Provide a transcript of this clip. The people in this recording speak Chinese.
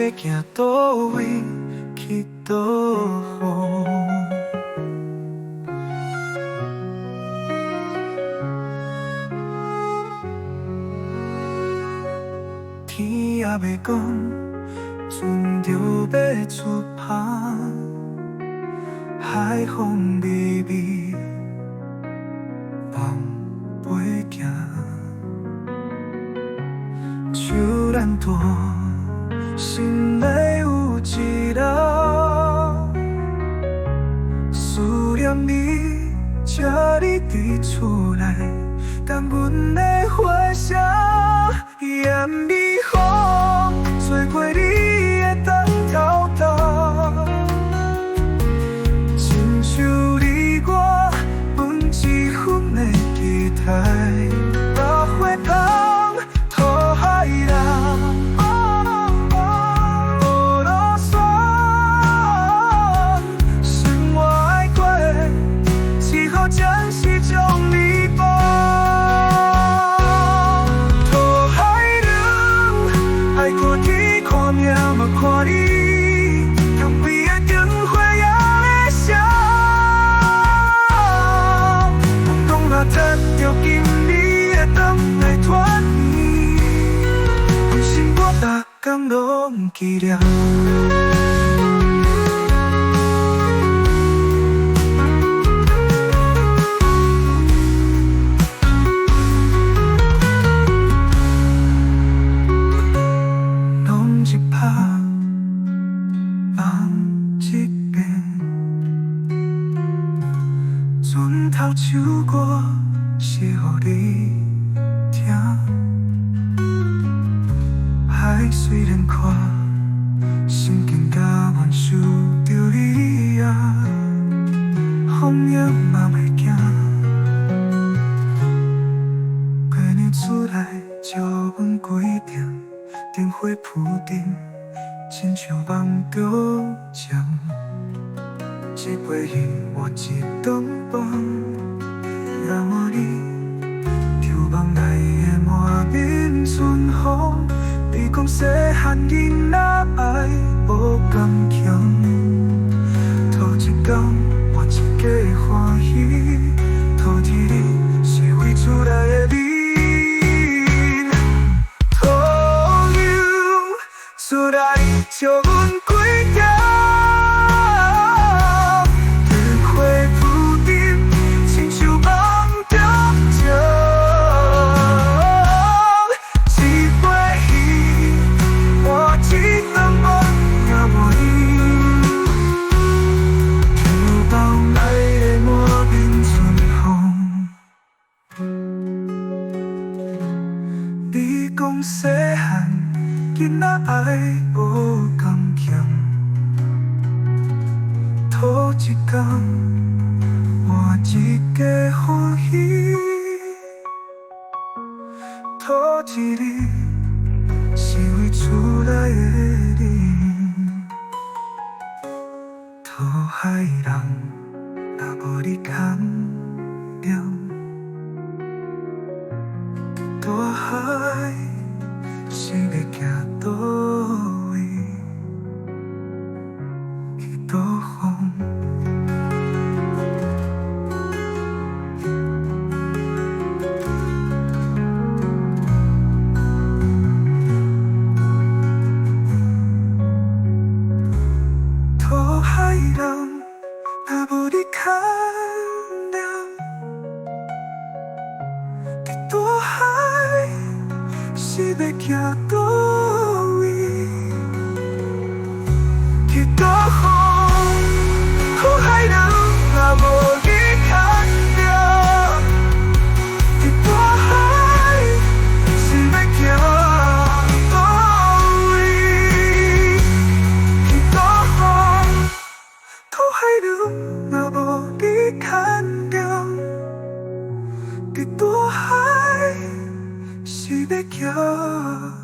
要行倒位去倒好？天也未讲，船就要出航，海风微微往北行，手咱大，心内有一人，思念你，请你伫厝内，等阮的花香，烟味风，吹过你的灯头灯，亲像你我分一份的期待，百花香，讨海人。暂时将你放，讨海人，爱看天看命嘛看你，旁边的灯火也会闪，梦中若趁着今日的灯来团圆，放心我逐天拢记念。船头唱歌是予你听，海虽然宽，心境甲阮受着你啊，风也嘛袂惊，过年厝内照阮规定，灯火铺顶，亲像梦中将。一杯饮，我一顿饭，让我你抽梦内的满面春风。你讲细汉囡仔爱无坚强，头一天我一家欢喜，土地里是为厝内的面，土牛厝内照阮规条。你讲细汉囡仔爱无坚强，头一天我一家欢喜，土一日是为厝内的你，讨海人若无你牵念。大海是要行倒位去倒风？讨海人若无你牵念，伫大海是要行倒位去倒风？讨海人若无你牵念，伫大海是要行倒位去倒风？讨海人若无你牵念，伫大海是要行。